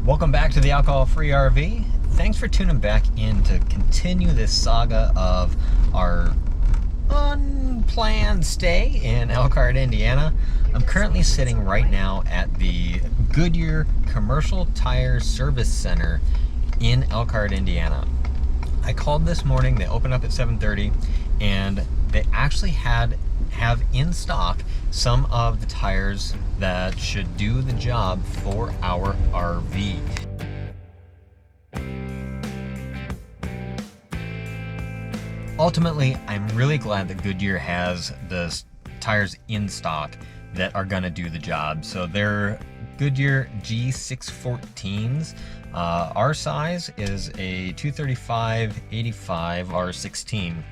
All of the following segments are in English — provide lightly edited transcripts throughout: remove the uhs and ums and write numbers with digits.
Welcome back to the Alcohol Free RV. Thanks for tuning back in to continue this saga of our unplanned stay in Elkhart, Indiana. I'm currently sitting right now at the Goodyear Commercial Tire Service Center in Elkhart, Indiana. I called this morning. They opened up at 7:30 and they actually have in stock some of the tires that should do the job for our RV. Ultimately, I'm really glad that Goodyear has the tires in stock that are going to do the job. So they're Goodyear G614s. Our size is a 235/85 R16.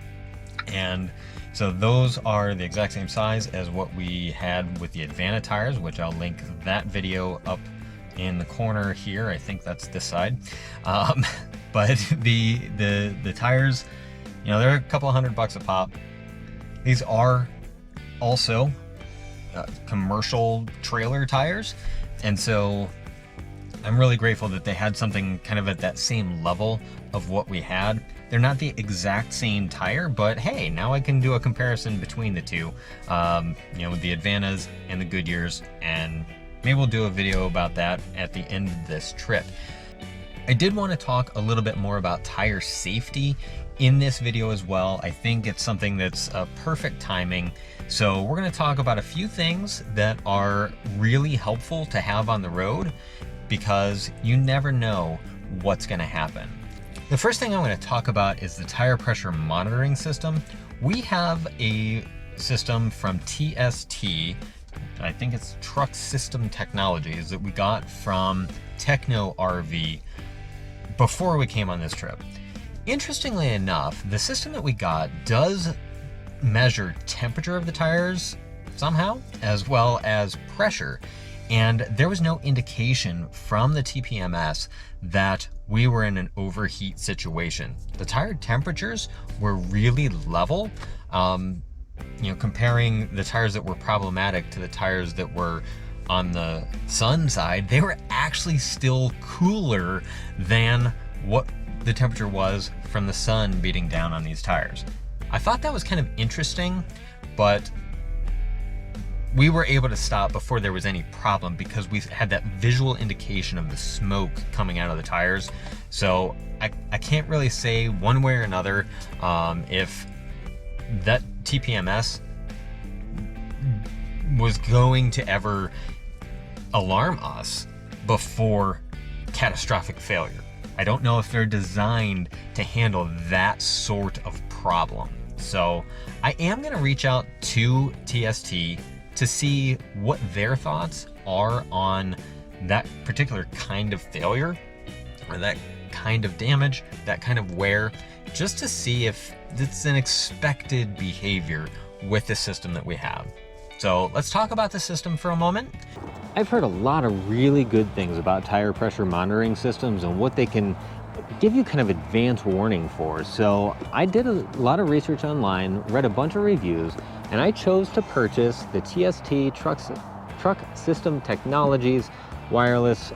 And so those are the exact same size as what we had with the Advanta tires, which I'll link that video up in the corner here. I think that's this side. But the tires, you know, they're a couple of $100 a pop. These are also commercial trailer tires. And so I'm really grateful that they had something kind of at that same level of what we had. They're not the exact same tire, but hey, now I can do a comparison between the two, you know, with the Advantas and the Goodyears, and maybe we'll do a video about that at the end of this trip. I did want to talk a little bit more about tire safety in this video as well. I think it's something that's perfect timing. So we're going to talk about a few things that are really helpful to have on the road, because you never know what's going to happen. The first thing I'm going to talk about is the tire pressure monitoring system. We have a system from TST, I think it's Truck System Technologies, that we got from Techno RV before we came on this trip. Interestingly enough, the system that we got does measure temperature of the tires somehow, as well as pressure. And there was no indication from the TPMS that we were in an overheat situation. The tire temperatures were really level. You know, comparing the tires that were problematic to the tires that were on the sun side, they were actually still cooler than what the temperature was from the sun beating down on these tires. I thought that was kind of interesting, but we were able to stop before there was any problem because we had that visual indication of the smoke coming out of the tires. So I can't really say one way or another if that TPMS was going to ever alarm us before catastrophic failure. I don't know if they're designed to handle that sort of problem. So I am going to reach out to TST to see what their thoughts are on that particular kind of failure, or that kind of damage, that kind of wear, just to see if it's an expected behavior with the system that we have. So let's talk about the system for a moment. I've heard a lot of really good things about tire pressure monitoring systems and what they can give you kind of advance warning for. So I did a lot of research online, read a bunch of reviews, and I chose to purchase the TST Truck System Technologies wireless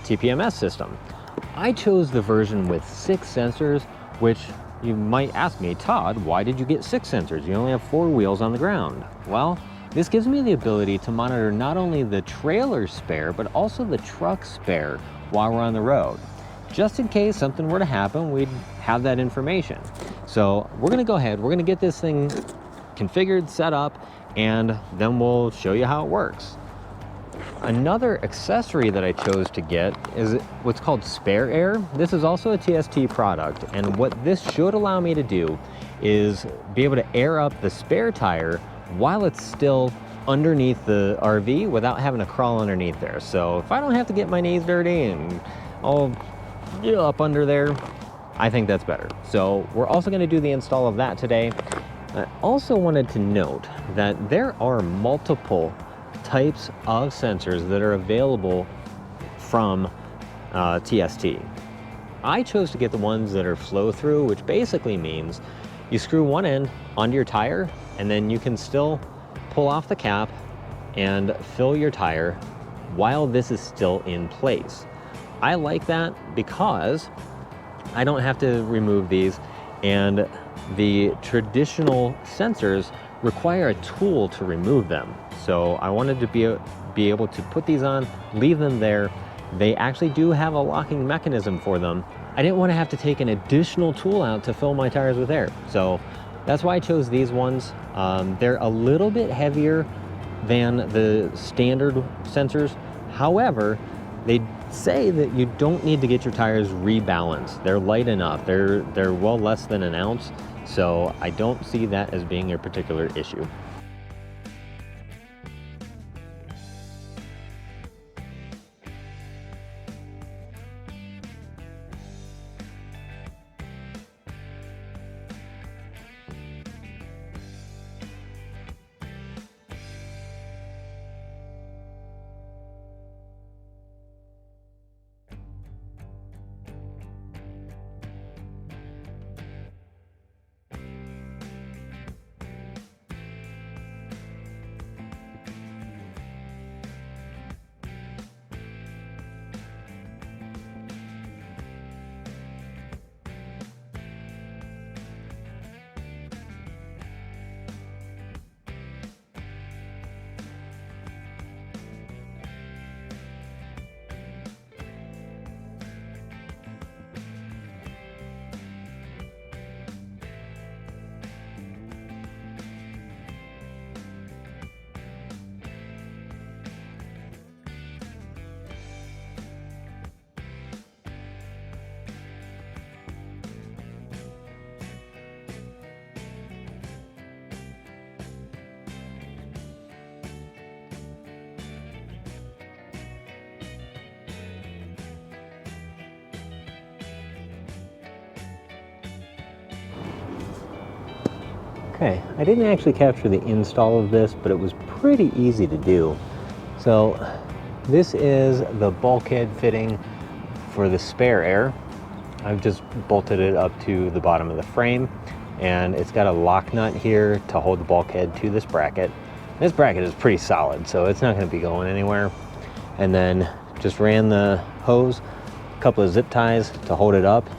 TPMS system. I chose the version with 6 sensors, which you might ask me, Todd, why did you get 6 sensors? You only have 4 wheels on the ground. Well, this gives me the ability to monitor not only the trailer spare, but also the truck spare while we're on the road. Just in case something were to happen, we'd have that information. So we're gonna go ahead, we're gonna get this thing configured, set up, and then we'll show you how it works. Another accessory that I chose to get is what's called Spare Air. This is also a TST product, and what this should allow me to do is be able to air up the spare tire while it's still underneath the RV without having to crawl underneath there. So if I don't have to get my knees dirty and all up under there, I think that's better. So we're also going to do the install of that today. I also wanted to note that there are multiple types of sensors that are available from TST. I chose to get the ones that are flow through, which basically means you screw one end onto your tire and then you can still pull off the cap and fill your tire while this is still in place. I like that because I don't have to remove these, and the traditional sensors require a tool to remove them. So I wanted to be able to put these on, leave them there. They actually do have a locking mechanism for them. I didn't want to have to take an additional tool out to fill my tires with air. So that's why I chose these ones. They're a little bit heavier than the standard sensors. However, they say that you don't need to get your tires rebalanced. They're light enough. They're well less than an ounce. So I don't see that as being a particular issue. Okay, I didn't actually capture the install of this, but it was pretty easy to do. So this is the bulkhead fitting for the spare air. I've just bolted it up to the bottom of the frame, and it's got a lock nut here to hold the bulkhead to this bracket. This bracket is pretty solid, so it's not going to be going anywhere. And then just ran the hose, a couple of zip ties to hold it up,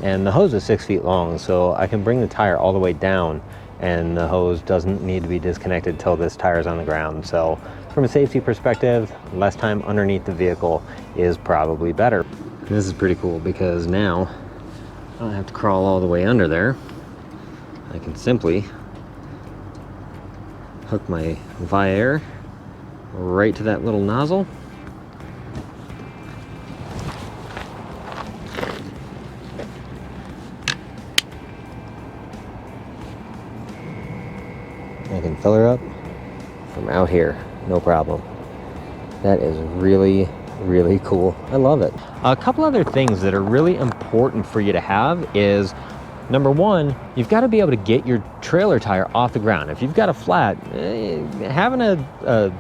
and the hose is 6 feet long, so I can bring the tire all the way down and the hose doesn't need to be disconnected till this tire is on the ground. So from a safety perspective, less time underneath the vehicle is probably better. And this is pretty cool because now I don't have to crawl all the way under there. I can simply hook my Viair right to that little nozzle. I can fill her up from out here, no problem. That is really, really cool. I love it. A couple other things that are really important for you to have is, number one, you've got to be able to get your trailer tire off the ground. If you've got a flat, having a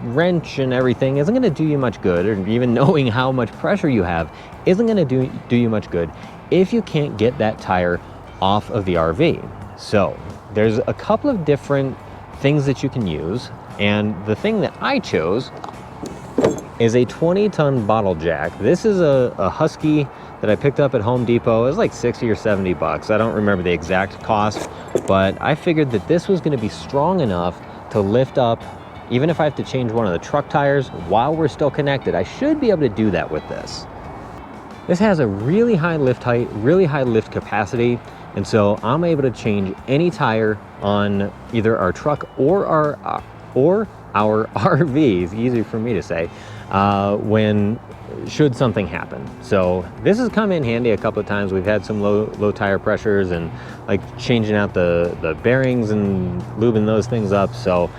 wrench and everything isn't going to do you much good, or even knowing how much pressure you have isn't going to do you much good if you can't get that tire off of the RV. So there's a couple of different things that you can use, and the thing that I chose is a 20-ton bottle jack. This is a Husky that I picked up at Home Depot. It was like 60 or 70 bucks. I don't remember the exact cost, but I figured that this was going to be strong enough to lift up, even if I have to change one of the truck tires while we're still connected. I should be able to do that with this. This has a really high lift height, really high lift capacity, and so I'm able to change any tire on either our truck or our RV. It's easy for me to say, should something happen. So this has come in handy a couple of times. We've had some low tire pressures and like changing out the bearings and lubing those things up. So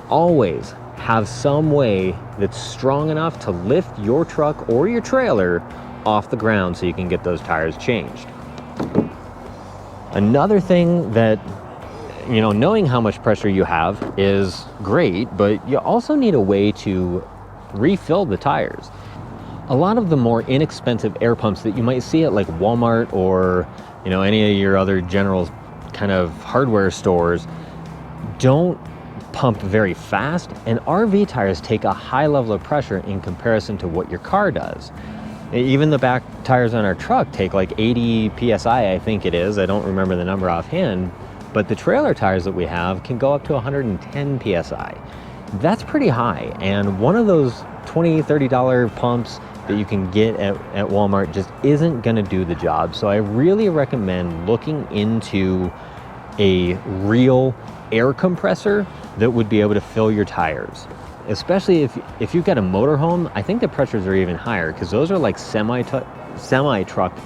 always have some way that's strong enough to lift your truck or your trailer off the ground so you can get those tires changed. Another thing that, you know, knowing how much pressure you have is great, but you also need a way to refill the tires. A lot of the more inexpensive air pumps that you might see at like Walmart or, you know, any of your other general kind of hardware stores don't pump very fast, and RV tires take a high level of pressure in comparison to what your car does. Even the back tires on our truck take like 80 PSI, I think it is. I don't remember the number offhand, but the trailer tires that we have can go up to 110 PSI. That's pretty high. And one of those $20, $30 pumps that you can get at Walmart just isn't gonna do the job. So I really recommend looking into a real air compressor that would be able to fill your tires. Especially if you've got a motorhome, I think the pressures are even higher because those are like semi-truck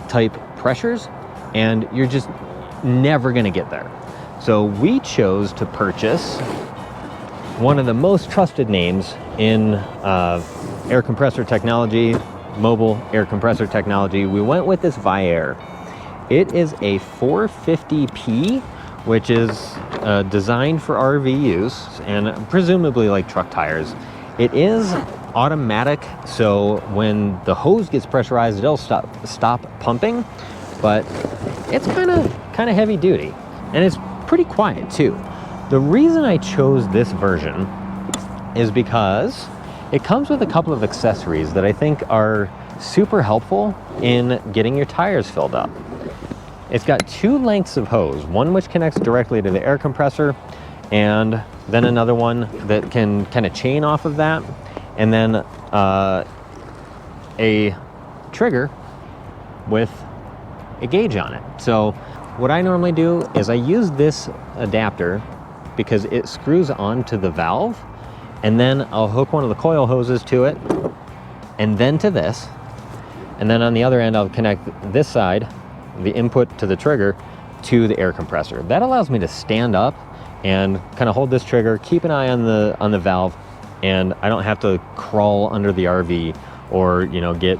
type pressures, and you're just never gonna get there. So we chose to purchase one of the most trusted names in air compressor technology, mobile air compressor technology. We went with this Viair. It is a 450p, which is designed for RV use and presumably like truck tires. It is automatic, so when the hose gets pressurized, it'll stop pumping, but it's kind of heavy duty, and it's pretty quiet too. The reason I chose this version is because it comes with a couple of accessories that I think are super helpful in getting your tires filled up. It's got two lengths of hose, one which connects directly to the air compressor, and then another one that can kind of chain off of that, and then a trigger with a gauge on it. So what I normally do is I use this adapter because it screws onto the valve, and then I'll hook one of the coil hoses to it, and then to this, and then on the other end I'll connect this side, the input to the trigger, to the air compressor. That allows me to stand up and kind of hold this trigger, keep an eye on the valve, and I don't have to crawl under the RV or, you know, get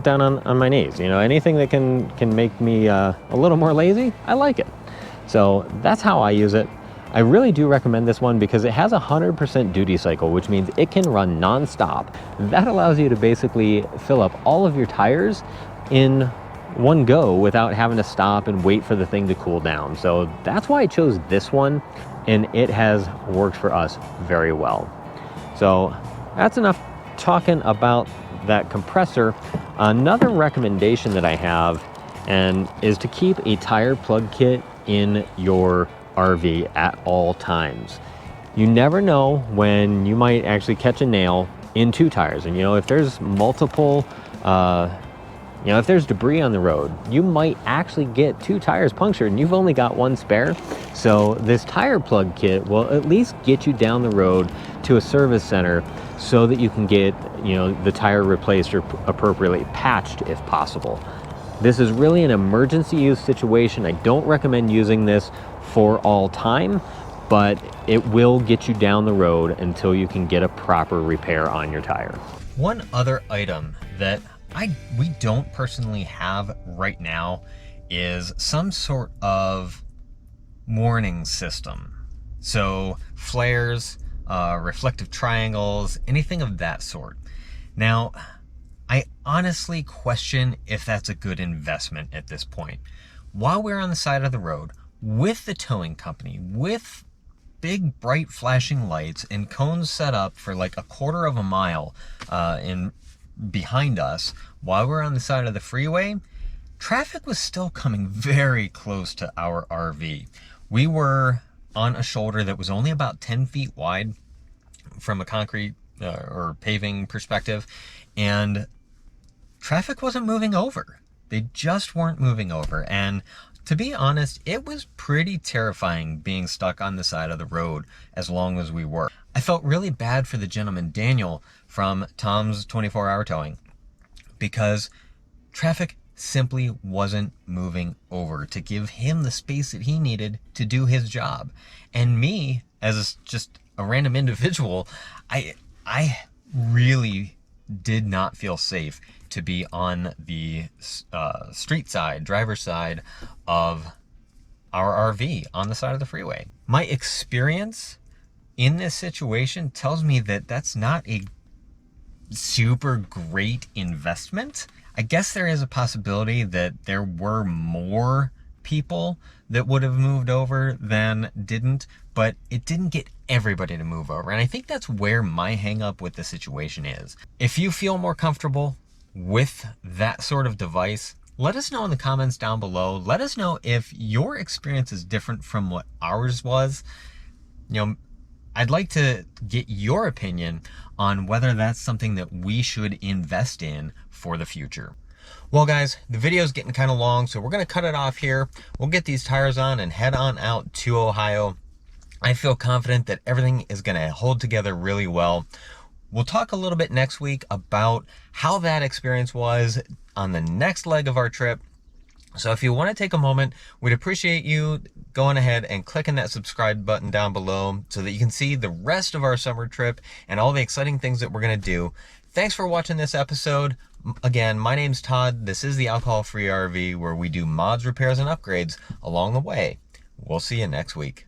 down on my knees. You know, anything that can make me a little more lazy, I like it. So that's how I use it. I really do recommend this one because it has a 100% duty cycle, which means it can run non-stop. That allows you to basically fill up all of your tires in one go without having to stop and wait for the thing to cool down. So that's why I chose this one, and it has worked for us very well. So that's enough talking about that compressor. Another recommendation that I have is to keep a tire plug kit in your RV at all times. You never know when you might actually catch a nail in two tires, and you know, if there's multiple if there's debris on the road, you might actually get two tires punctured and you've only got one spare. So this tire plug kit will at least get you down the road to a service center so that you can get, you know, the tire replaced or appropriately patched if possible. This is really an emergency use situation. I don't recommend using this for all time, but it will get you down the road until you can get a proper repair on your tire. One other item that we don't personally have right now is some sort of warning system. So flares, reflective triangles, anything of that sort. Now, I honestly question if that's a good investment at this point. While we're on the side of the road with the towing company, with big bright flashing lights and cones set up for like a quarter of a mile behind us, while we're on the side of the freeway, traffic was still coming very close to our RV. We were on a shoulder that was only about 10 feet wide from a concrete or paving perspective, and traffic wasn't moving over. They just weren't moving over. And to be honest, it was pretty terrifying being stuck on the side of the road as long as we were. I felt really bad for the gentleman, Daniel, from Tom's 24-hour towing, because traffic simply wasn't moving over to give him the space that he needed to do his job. And me, as just a random individual, I really did not feel safe to be on the street side, driver's side of our RV on the side of the freeway. My experience in this situation tells me that that's not a super great investment. I guess there is a possibility that there were more people that would have moved over than didn't, but it didn't get everybody to move over. And I think that's where my hang up with the situation is. If you feel more comfortable with that sort of device, let us know in the comments down below. Let us know if your experience is different from what ours was. You know, I'd like to get your opinion on whether that's something that we should invest in for the future. Well guys, the video's getting kind of long, so we're gonna cut it off here. We'll get these tires on and head on out to Ohio. I feel confident that everything is gonna hold together really well. We'll talk a little bit next week about how that experience was on the next leg of our trip. So if you want to take a moment, we'd appreciate you going ahead and clicking that subscribe button down below so that you can see the rest of our summer trip and all the exciting things that we're going to do. Thanks for watching this episode. Again, my name's Todd. This is the Alcohol Free RV, where we do mods, repairs, and upgrades along the way. We'll see you next week.